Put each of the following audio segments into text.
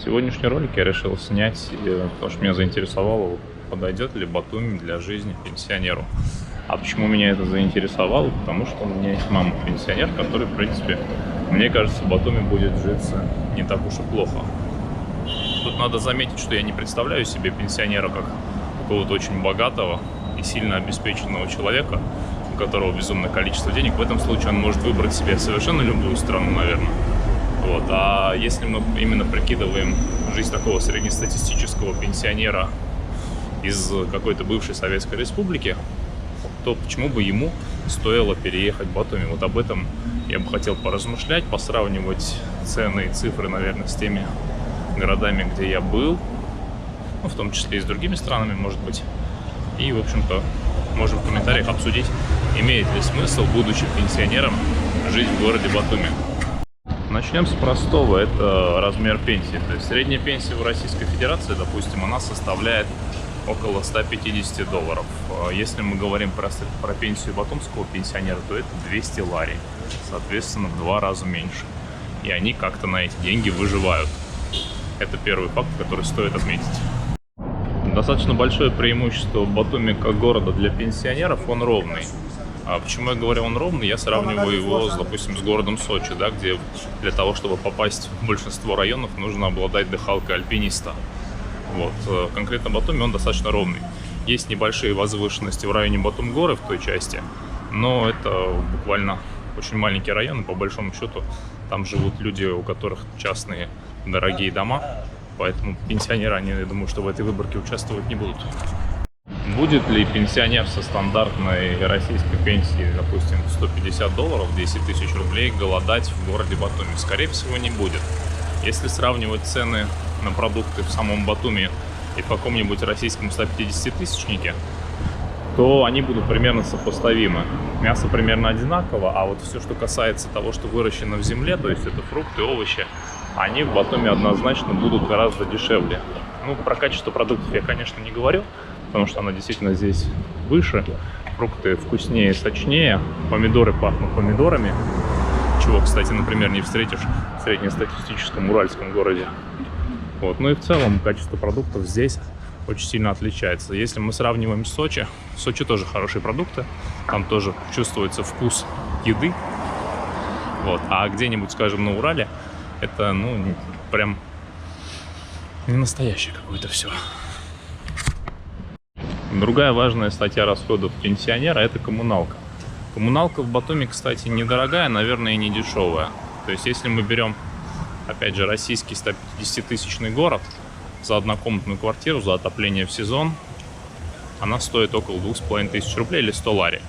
Сегодняшний ролик я решил снять, потому что меня заинтересовало, подойдет ли Батуми для жизни пенсионеру. А почему меня это заинтересовало? Потому что у меня есть мама-пенсионер, который, в принципе, мне кажется, в Батуми будет житься не так уж и плохо. Тут надо заметить, что я не представляю себе пенсионера как какого-то очень богатого и сильно обеспеченного человека, у которого безумное количество денег. В этом случае он может выбрать себе совершенно любую страну, наверное. Вот. А если мы именно прикидываем жизнь такого среднестатистического пенсионера из какой-то бывшей Советской Республики, то почему бы ему стоило переехать в Батуми? Вот об этом я бы хотел поразмышлять, посравнивать цены и цифры, наверное, с теми городами, где я был, ну, в том числе и с другими странами, может быть. И, в общем-то, можем в комментариях обсудить, имеет ли смысл, будучи пенсионером, жить в городе Батуми. Начнем с простого, это размер пенсии. То есть средняя пенсия в Российской Федерации, допустим, она составляет около $150. Если мы говорим про пенсию батумского пенсионера, то это 200 лари, соответственно, в 2 раза меньше. И они как-то на эти деньги выживают. Это первый факт, который стоит отметить. Достаточно большое преимущество Батуми как города для пенсионеров, он ровный. А почему я говорю он ровный? Я сравниваю его, допустим, с городом Сочи, да, где для того, чтобы попасть в большинство районов, нужно обладать дыхалкой альпиниста. Вот. Конкретно Батуми он достаточно ровный. Есть небольшие возвышенности в районе Батум-горы в той части, но это буквально очень маленький район, и по большому счету там живут люди, у которых частные дорогие дома, поэтому пенсионеры, они, я думаю, что в этой выборке участвовать не будут. Будет ли пенсионер со стандартной российской пенсией, допустим, $150, 10 тысяч рублей, голодать в городе Батуми? Скорее всего, не будет. Если сравнивать цены на продукты в самом Батуми и в каком-нибудь российском 150-тысячнике, то они будут примерно сопоставимы. Мясо примерно одинаково, а вот все, что касается того, что выращено в земле, то есть это фрукты, овощи, они в Батуми однозначно будут гораздо дешевле. Ну, про качество продуктов я, конечно, не говорю, потому что она действительно здесь выше, фрукты вкуснее, сочнее, помидоры пахнут помидорами, чего, кстати, например, не встретишь в среднестатистическом уральском городе. Вот. Ну и в целом качество продуктов здесь очень сильно отличается. Если мы сравниваем с Сочи, в Сочи тоже хорошие продукты, там тоже чувствуется вкус еды, вот. А где-нибудь, скажем, на Урале, это, ну, прям не настоящее какое-то все. Другая важная статья расходов пенсионера – это коммуналка. Коммуналка в Батуми, кстати, недорогая, наверное, и не дешевая. То есть, если мы берем, опять же, российский 150-тысячный город, за однокомнатную квартиру, за отопление в сезон, она стоит около 2500 рублей или 100 лари.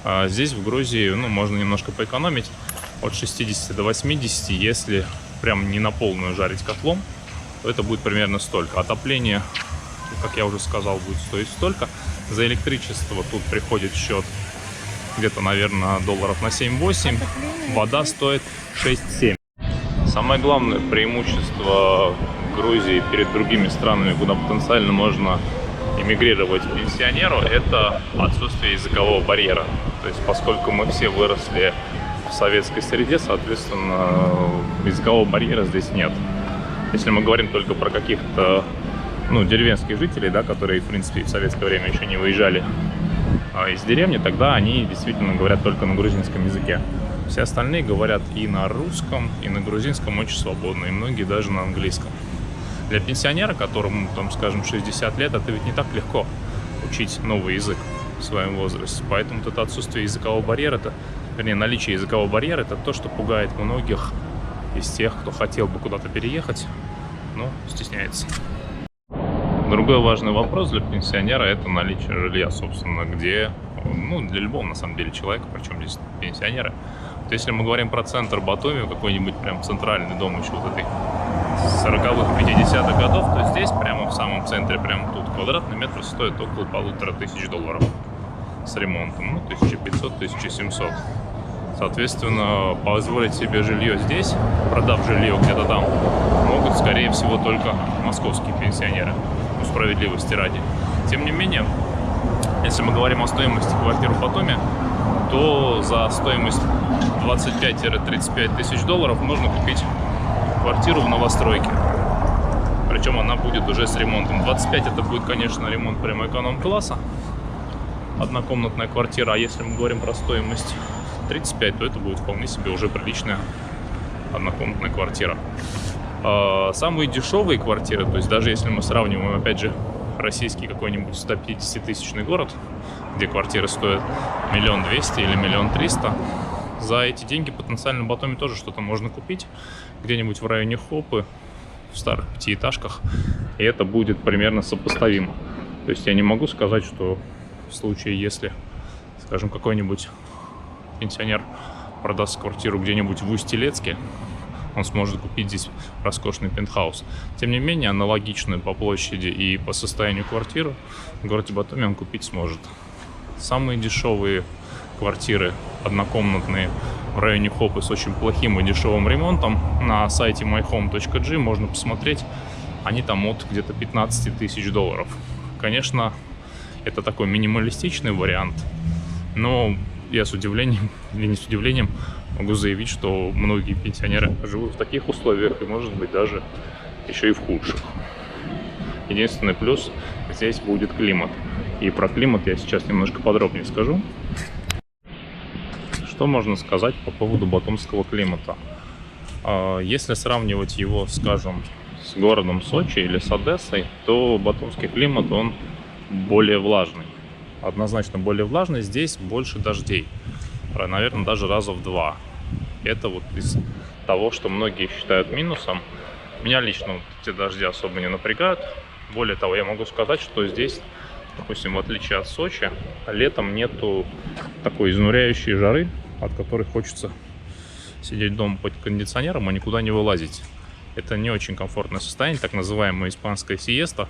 А здесь, в Грузии, ну, можно немножко поэкономить, от 60 до 80, если прям не на полную жарить котлом, то это будет примерно столько. Отопление, как я уже сказал, будет стоить столько. За электричество тут приходит счет где-то, наверное, долларов на 7-8. Вода стоит 6-7. Самое главное преимущество Грузии перед другими странами, куда потенциально можно эмигрировать пенсионеру, это отсутствие языкового барьера. То есть, поскольку мы все выросли в советской среде, соответственно, языкового барьера здесь нет. Если мы говорим только про каких-то, ну, деревенских жителей, да, которые, в принципе, в советское время еще не выезжали из деревни, тогда они действительно говорят только на грузинском языке. Все остальные говорят и на русском, и на грузинском очень свободно, и многие даже на английском. Для пенсионера, которому, там, скажем, 60 лет, это ведь не так легко учить новый язык в своем возрасте. Поэтому это отсутствие языкового барьера, вернее, наличие языкового барьера, это то, что пугает многих из тех, кто хотел бы куда-то переехать, но стесняется. Другой важный вопрос для пенсионера – это наличие жилья, собственно, где, ну, для любого, на самом деле, человека, причем здесь пенсионеры. Вот если мы говорим про центр Батуми, какой-нибудь прям центральный дом еще вот этой 40-х, 50-х годов, то здесь, прямо в самом центре, прямо тут, квадратный метр стоит около $1500 с ремонтом, ну, 1500-1700. Соответственно, позволить себе жилье здесь, продав жилье где-то там, могут, скорее всего, только московские пенсионеры, справедливости ради. Тем не менее, если мы говорим о стоимости квартир в Батуми, то за стоимость 25-35 тысяч долларов можно купить квартиру в новостройке. причем она будет уже с ремонтом. 25 это будет, конечно, ремонт прямо эконом-класса, однокомнатная квартира, а если мы говорим про стоимость 35, то это будет вполне себе уже приличная однокомнатная квартира. Самые дешевые квартиры, то есть даже если мы сравниваем, опять же, российский какой-нибудь 150-тысячный город, где квартиры стоят 1 200 000 или 1 300 000, за эти деньги потенциально в Батуми тоже что-то можно купить, где-нибудь в районе Хопы, в старых пятиэтажках, и это будет примерно сопоставимо. То есть я не могу сказать, что в случае, если, скажем, какой-нибудь пенсионер продаст квартиру где-нибудь в Усть-Илецке, он сможет купить здесь роскошный пентхаус. Тем не менее, аналогичную по площади и по состоянию квартиру в городе Батуми он купить сможет. Самые дешевые квартиры однокомнатные в районе Хопы с очень плохим и дешевым ремонтом на сайте myhome.g можно посмотреть. Они там от где-то 15 тысяч долларов. Конечно, это такой минималистичный вариант, но я с удивлением, или не с удивлением, могу заявить, что многие пенсионеры живут в таких условиях и, может быть, даже еще и в худших. Единственный плюс здесь будет климат. И про климат я сейчас немножко подробнее скажу. Что можно сказать по поводу батумского климата? Если сравнивать его, скажем, с городом Сочи или с Одессой, то батумский климат, он более влажный. Однозначно более влажный. Здесь больше дождей. Наверное, даже раза в 2. Это вот из того, что многие считают минусом. Меня лично вот эти дожди особо не напрягают. Более того, я могу сказать, что здесь, допустим, в отличие от Сочи, летом нету такой изнуряющей жары, от которой хочется сидеть дома под кондиционером, а никуда не вылазить. Это не очень комфортное состояние, так называемая испанская сиеста.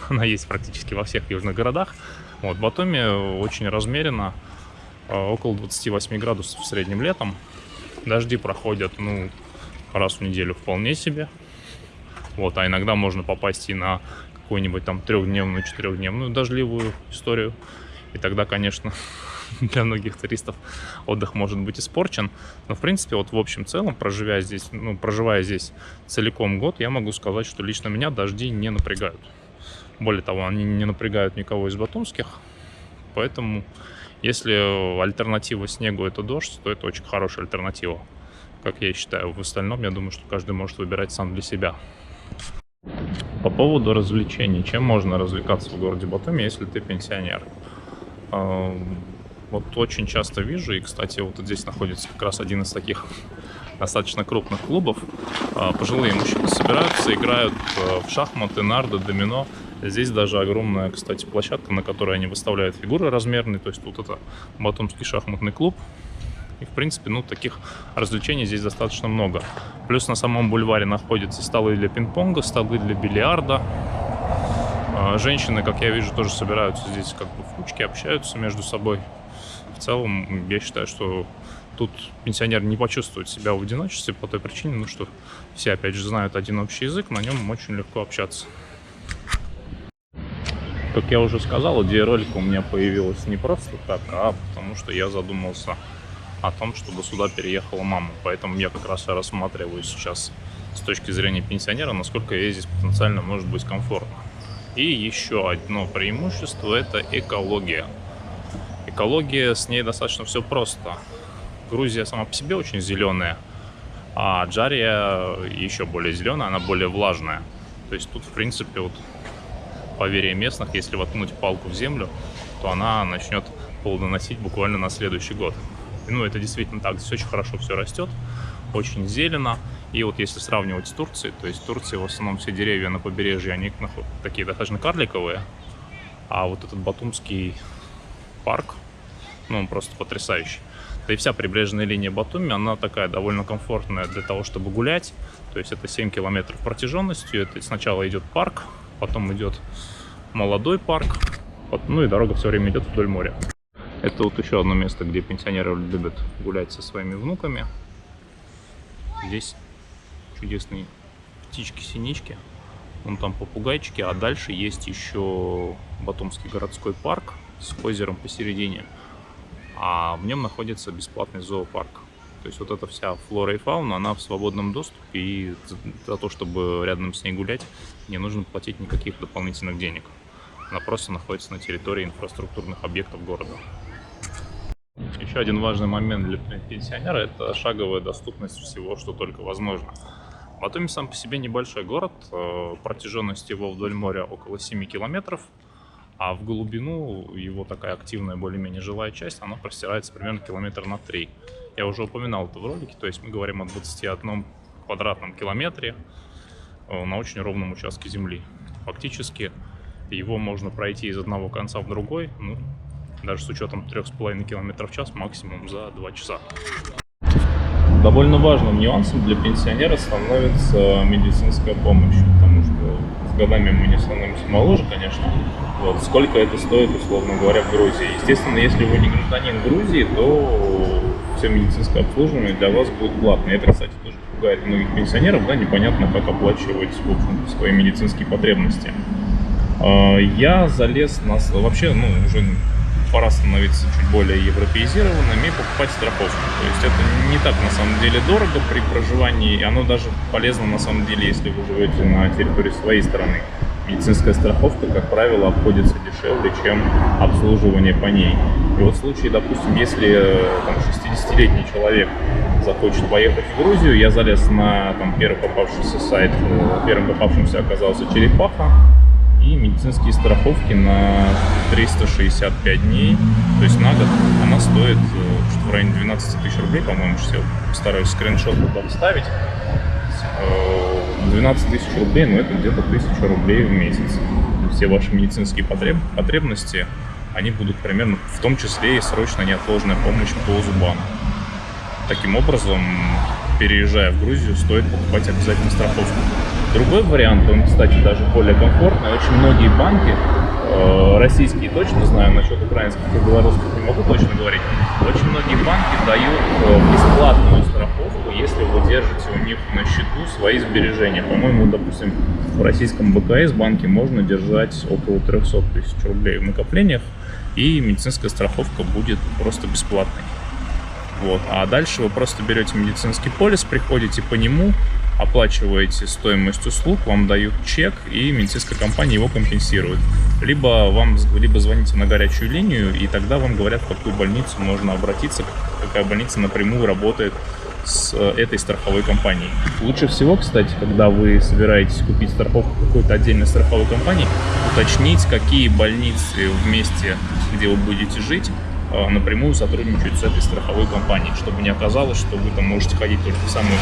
Она есть практически во всех южных городах. Вот, в Батуми очень размеренно, около 28 градусов в среднем летом. Дожди проходят, ну, раз в неделю вполне себе. Вот, а иногда можно попасть и на какую-нибудь там 3-дневную, 4-дневную дождливую историю. И тогда, конечно, для многих туристов отдых может быть испорчен. Но, в принципе, вот в общем целом, проживая здесь целиком год, я могу сказать, что лично меня дожди не напрягают. Более того, они не напрягают никого из батумских. Поэтому, если альтернатива снегу — это дождь, то это очень хорошая альтернатива, как я считаю. В остальном, я думаю, что каждый может выбирать сам для себя. По поводу развлечений. Чем можно развлекаться в городе Батуми, если ты пенсионер? Вот очень часто вижу, и, кстати, вот здесь находится как раз один из таких достаточно крупных клубов. Пожилые мужчины собираются, играют в шахматы, нарды, домино. Здесь даже огромная, кстати, площадка, на которой они выставляют фигуры размерные. То есть вот это батумский шахматный клуб. И, в принципе, ну, таких развлечений здесь достаточно много. Плюс на самом бульваре находятся столы для пинг-понга, столы для бильярда. Женщины, как я вижу, тоже собираются здесь как бы в кучке, общаются между собой. В целом, я считаю, что тут пенсионер не почувствует себя в одиночестве по той причине, ну, что все, опять же, знают один общий язык, на нем очень легко общаться. Как я уже сказал, идея ролика у меня появилась не просто так, а потому что я задумался о том, чтобы сюда переехала мама. Поэтому я как раз и рассматриваю сейчас с точки зрения пенсионера, насколько ей здесь потенциально может быть комфортно. И еще одно преимущество — это экология. Экология, с ней достаточно все просто. Грузия сама по себе очень зеленая, а Аджария еще более зеленая, она более влажная. То есть тут, в принципе, вот поверье местных, если воткнуть палку в землю, то она начнет плодоносить буквально на следующий год. Ну, это действительно так, здесь очень хорошо все растет, очень зелено. И вот если сравнивать с Турцией, то есть в Турции в основном все деревья на побережье, они такие достаточно карликовые, а вот этот батумский парк, ну, он просто потрясающий. Да и вся прибрежная линия Батуми, она такая довольно комфортная для того, чтобы гулять. То есть это 7 километров протяженностью, это сначала идет парк, потом идет молодой парк, ну и дорога все время идет вдоль моря. Это вот еще одно место, где пенсионеры любят гулять со своими внуками. Здесь чудесные птички-синички, вон там попугайчики, а дальше есть еще Батумский городской парк с озером посередине, а в нем находится бесплатный зоопарк. То есть вот эта вся флора и фауна, она в свободном доступе, и за то, чтобы рядом с ней гулять, не нужно платить никаких дополнительных денег. Она просто находится на территории инфраструктурных объектов города. Еще один важный момент для пенсионера – это шаговая доступность всего, что только возможно. Батуми сам по себе небольшой город, протяженность его вдоль моря около 7 километров, а в глубину его такая активная более-менее жилая часть, она простирается примерно километр на 3. Я уже упоминал это в ролике, то есть мы говорим о 21 квадратном километре на очень ровном участке земли. Фактически его можно пройти из одного конца в другой, ну, даже с учетом 3,5 км в час, максимум за 2 часа. Довольно важным нюансом для пенсионера становится медицинская помощь, потому что с годами мы не становимся моложе, конечно. Вот. Сколько это стоит, условно говоря, в Грузии? Естественно, если вы не гражданин Грузии, то все медицинское обслуживание для вас будет платное. Это, кстати, тоже пугает многих пенсионеров, да, непонятно, как оплачивать, в общем, свои медицинские потребности. Я залез на... Вообще, уже пора становиться чуть более европеизированным и покупать страховку. То есть это не так на самом деле дорого при проживании, и оно даже полезно на самом деле, если вы живете на территории своей страны. Медицинская страховка, как правило, обходится дешевле, чем обслуживание по ней. И вот в случае, допустим, если 60-летний человек захочет поехать в Грузию, я залез на первый попавшийся сайт, первым попавшимся оказался Черепаха, и медицинские страховки на 365 дней, то есть на год, она стоит что-то в районе 12 тысяч рублей, по-моему, сейчас я постараюсь скриншот туда вставить. 12 тысяч рублей, но это где-то 1000 рублей в месяц. Все ваши медицинские потребности, они будут примерно, в том числе и срочная неотложная помощь по зубам. Таким образом, переезжая в Грузию, стоит покупать обязательно страховку. Другой вариант, он, кстати, даже более комфортный. Очень многие банки, российские точно знаю, насчет украинских и белорусских не могу точно говорить, очень многие банки дают бесплатную страховку, если вы держите у них на счету свои сбережения. По-моему, допустим, в российском БКС банке можно держать около 300 тысяч рублей в накоплениях, и медицинская страховка будет просто бесплатной. Вот. А дальше вы просто берете медицинский полис, приходите по нему, оплачиваете стоимость услуг, вам дают чек, и медицинская компания его компенсирует. Либо звоните на горячую линию, и тогда вам говорят, в какую больницу можно обратиться, какая больница напрямую работает с этой страховой компанией. Лучше всего, кстати, когда вы собираетесь купить страховку какой-то отдельной страховой компании, уточнить, какие больницы в месте, где вы будете жить, напрямую сотрудничают с этой страховой компанией, чтобы не оказалось, что вы там можете ходить только в самую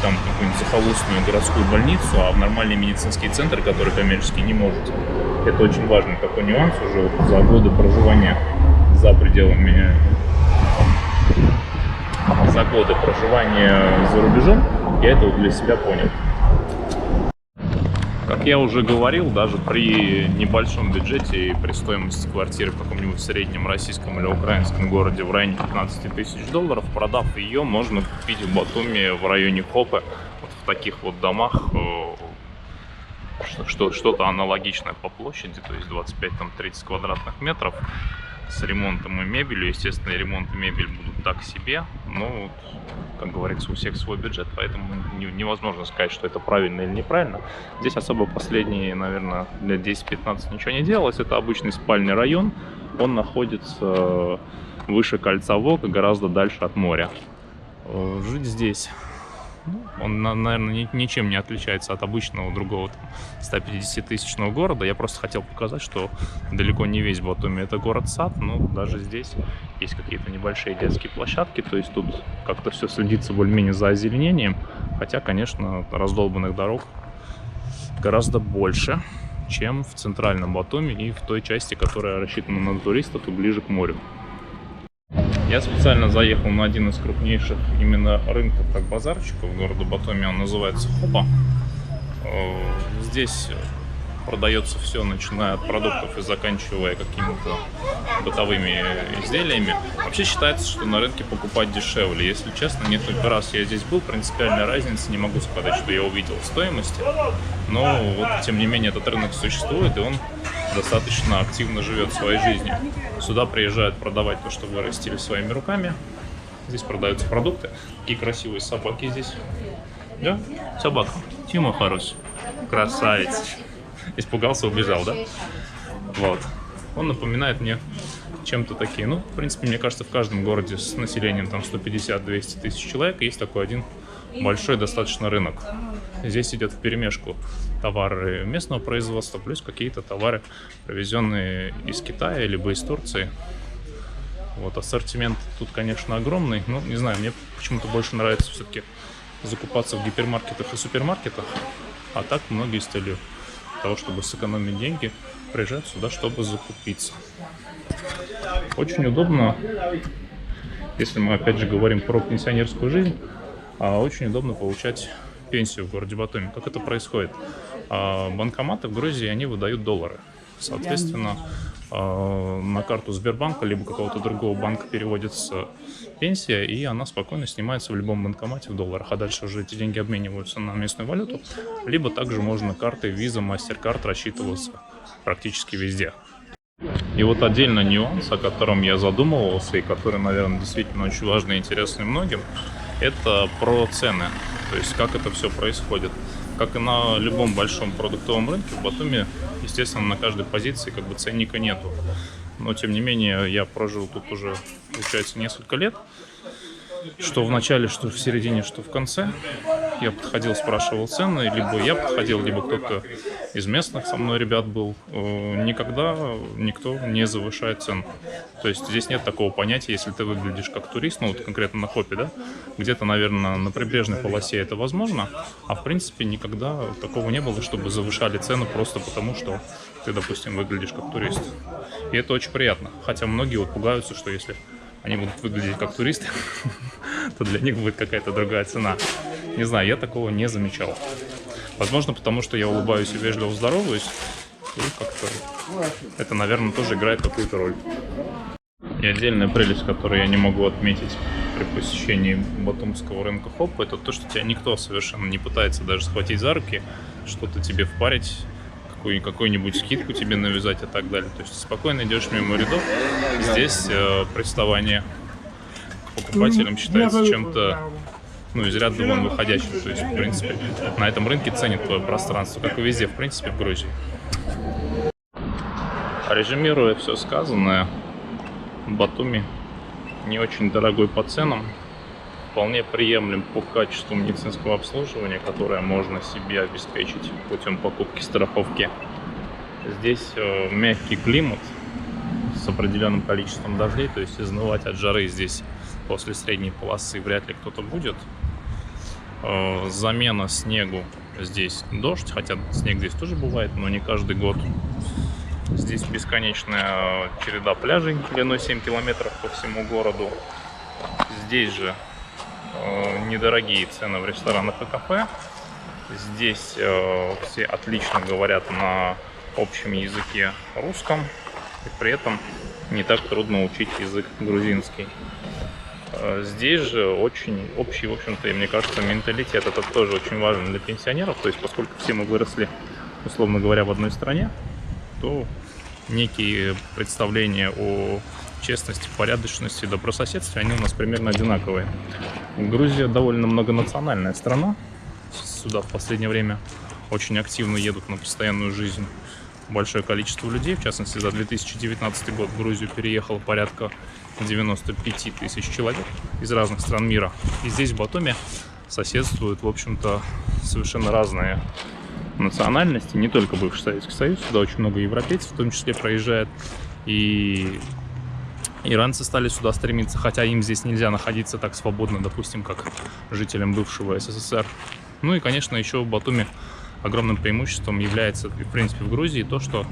какую-нибудь захолустную городскую больницу, а в нормальный медицинский центр, который коммерческий, не можете. Это очень важный такой нюанс уже за годы проживания за пределами, за годы проживания за рубежом, я это для себя понял. Как я уже говорил, даже при небольшом бюджете и при стоимости квартиры в каком-нибудь среднем российском или украинском городе в районе 15 тысяч долларов, продав ее, можно купить в Батуми в районе Хопы, вот в таких вот домах, что-то аналогичное по площади, то есть 25-30 квадратных метров, с ремонтом и мебелью. Естественно, ремонт и мебель будут так себе, но, как говорится, у всех свой бюджет, поэтому невозможно сказать, что это правильно или неправильно. Здесь особо последние, наверное, лет 10-15 ничего не делалось. Это обычный спальный район, он находится выше кольца Волга, гораздо дальше от моря. Жить здесь, он, наверное, ничем не отличается от обычного другого 150-тысячного города. Я просто хотел показать, что далеко не весь Батуми это город-сад, но даже здесь есть какие-то небольшие детские площадки, то есть тут как-то все следится более-менее за озеленением, хотя, конечно, раздолбанных дорог гораздо больше, чем в центральном Батуми и в той части, которая рассчитана на туристов и ближе к морю. Я специально заехал на один из крупнейших именно рынков, как базарчиков города Батуми, он называется Хопа. Здесь продается все, начиная от продуктов и заканчивая какими-то бытовыми изделиями. Вообще считается, что на рынке покупать дешевле. Если честно, несколько раз я здесь был, принципиальной разницы не могу сказать, что я увидел в стоимости. Но вот, тем не менее, этот рынок существует, и он достаточно активно живет своей жизнью. Сюда приезжают продавать то, что вырастили своими руками Здесь продаются продукты. Какие красивые собаки здесь. Да? Собака. Тима хороший. Красавец. Испугался, убежал, да? Вот. Он напоминает мне чем-то такие. Ну, в принципе, мне кажется, в каждом городе с населением там 150-200 тысяч человек есть такой один большой достаточно рынок. Здесь сидят вперемешку товары местного производства, плюс какие-то товары, привезенные из Китая, либо из Турции. Вот, ассортимент тут, конечно, огромный, но, не знаю, мне почему-то больше нравится все-таки закупаться в гипермаркетах и супермаркетах, а так многие с целью того, чтобы сэкономить деньги, приезжают сюда, чтобы закупиться. Очень удобно, если мы опять же говорим про пенсионерскую жизнь, очень удобно получать пенсию в городе Батуми. Как это происходит? Банкоматы в Грузии, они выдают доллары. Соответственно, на карту Сбербанка либо какого-то другого банка переводится пенсия, и она спокойно снимается в любом банкомате в долларах, а дальше уже эти деньги обмениваются на местную валюту, либо также можно картой Visa, MasterCard рассчитываться практически везде. И вот отдельно нюанс, о котором я задумывался, и который, наверное, действительно очень важный и интересный многим, это про цены, то есть как это все происходит. Как и на любом большом продуктовом рынке, в Батуми, естественно, на каждой позиции как бы ценника нету. Но, тем не менее, я прожил тут уже, получается, несколько лет. Что в начале, что в середине, что в конце. Я подходил, спрашивал цены, либо я подходил, либо кто-то из местных со мной ребят был. Никогда никто не завышает цену. То есть здесь нет такого понятия, если ты выглядишь как турист, ну вот конкретно на Хопе, да, где-то, наверное, на прибрежной полосе это возможно, а в принципе никогда такого не было, чтобы завышали цену просто потому, что ты, допустим, выглядишь как турист. И это очень приятно, хотя многие вот пугаются, что если они будут выглядеть как туристы, то для них будет какая-то другая цена. Не знаю, я такого не замечал. Возможно, потому что я улыбаюсь и вежливо здороваюсь, и как-то это, наверное, тоже играет какую-то роль. И отдельная прелесть, которую я не могу отметить при посещении батумского рынка Хоп, это то, что тебя никто совершенно не пытается даже схватить за руки, что-то тебе впарить, какую-нибудь скидку тебе навязать и так далее. То есть спокойно идешь мимо рядов. Здесь приставание к покупателям считается чем-то, ну, из ряда вон выходящим. То есть, в принципе, на этом рынке ценят твое пространство, как и везде, в принципе, в Грузии. Резюмируя все сказанное, Батуми не очень дорогой по ценам, вполне приемлем по качеству медицинского обслуживания, которое можно себе обеспечить путем покупки страховки. Здесь мягкий климат с определенным количеством дождей, то есть изнывать от жары здесь после средней полосы вряд ли кто-то будет. Замена снегу здесь дождь, хотя снег здесь тоже бывает, но не каждый год. Здесь бесконечная череда пляжей длиной 7 километров по всему городу. Здесь же недорогие цены в ресторанах и кафе. Здесь все отлично говорят на общем языке русском, и при этом не так трудно учить язык грузинский. Здесь же очень общий, в общем-то, и мне кажется, менталитет это тоже очень важен для пенсионеров. То есть, поскольку все мы выросли, условно говоря, в одной стране, то некие представления о честности, порядочности, добрососедстве, они у нас примерно одинаковые. Грузия довольно многонациональная страна. Сюда в последнее время очень активно едут на постоянную жизнь большое количество людей. В частности, за 2019 год в Грузию переехало порядка 95 тысяч человек из разных стран мира. И здесь, в Батуми, соседствуют, в общем-то, совершенно разные национальности, не только бывший Советский Союз, сюда очень много европейцев в том числе проезжает, и иранцы стали сюда стремиться, хотя им здесь нельзя находиться так свободно, допустим, как жителям бывшего СССР. Ну и, конечно, еще в Батуми огромным преимуществом является, в принципе, в Грузии то, что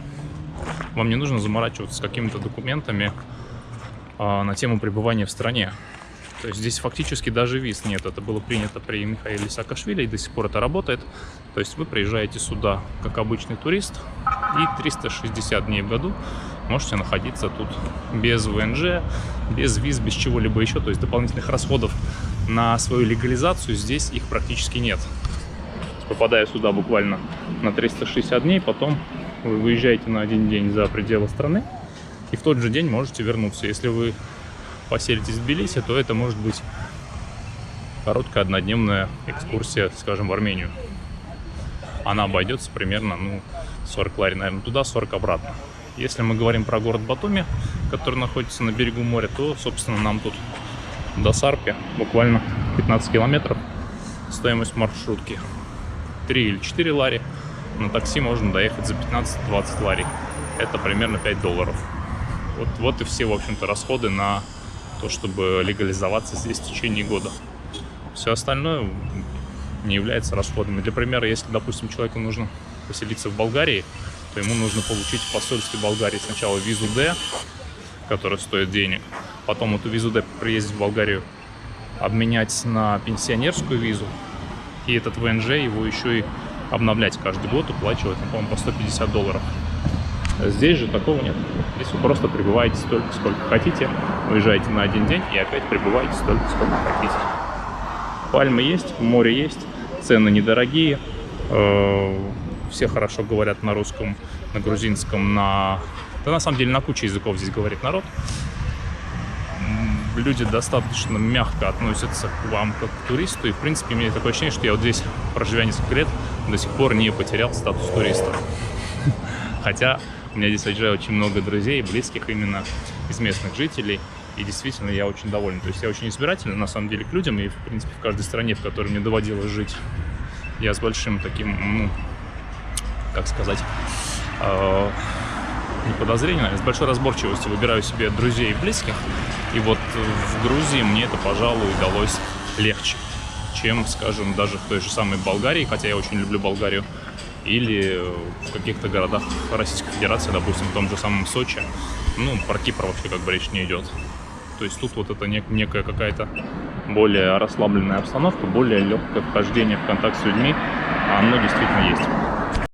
вам не нужно заморачиваться с какими-то документами на тему пребывания в стране. То есть здесь фактически даже виз нет. Это было принято при Михаиле Саакашвили, и до сих пор это работает. То есть вы приезжаете сюда как обычный турист, и 360 дней в году можете находиться тут без ВНЖ, без виз, без чего-либо еще. То есть дополнительных расходов на свою легализацию здесь их практически нет. Попадая сюда буквально на 360 дней, потом вы выезжаете на один день за пределы страны, и в тот же день можете вернуться. Если вы поселитесь в Тбилиси, то это может быть короткая однодневная экскурсия, скажем, в Армению. Она обойдется примерно, 40 лари, наверное, туда, 40 обратно. Если мы говорим про город Батуми, который находится на берегу моря, то, собственно, нам тут до Сарпи буквально 15 километров. Стоимость маршрутки 3 или 4 лари. На такси можно доехать за 15-20 лари. Это примерно $5. Вот и все, в общем-то, расходы на то, чтобы легализоваться здесь в течение года. Все остальное не является расходами. Для примера, если, допустим, человеку нужно поселиться в Болгарии, то ему нужно получить в посольстве Болгарии сначала визу D, которая стоит денег, потом эту визу D приездить в Болгарию, обменять на пенсионерскую визу, и этот ВНЖ его еще и обновлять каждый год, уплачивать, по-моему, по $150. Здесь же такого нет. Здесь вы просто пребываете столько, сколько хотите, уезжаете на один день и опять пребываете столько, сколько хотите. Пальмы есть, море есть, цены недорогие, все хорошо говорят на русском, на грузинском, да на самом деле на куче языков здесь говорит народ. Люди достаточно мягко относятся к вам как к туристу, и в принципе у меня такое ощущение, что я вот здесь, проживя несколько лет, до сих пор не потерял статус туриста. Хотя у меня здесь очень много друзей, близких именно из местных жителей. И действительно, я очень доволен. То есть я очень избирательный, на самом деле, к людям. И, в принципе, в каждой стране, в которой мне доводилось жить, я с большим таким, как сказать, не подозрением, а с большой разборчивостью выбираю себе друзей и близких. И вот в Грузии мне это, пожалуй, удалось легче, чем, скажем, даже в той же самой Болгарии, хотя я очень люблю Болгарию, или в каких-то городах Российской Федерации, допустим, в том же самом Сочи. Про Кипр вообще как бы речь не идет. То есть тут вот это некая какая-то более расслабленная обстановка, более легкое вхождение в контакт с людьми, оно действительно есть.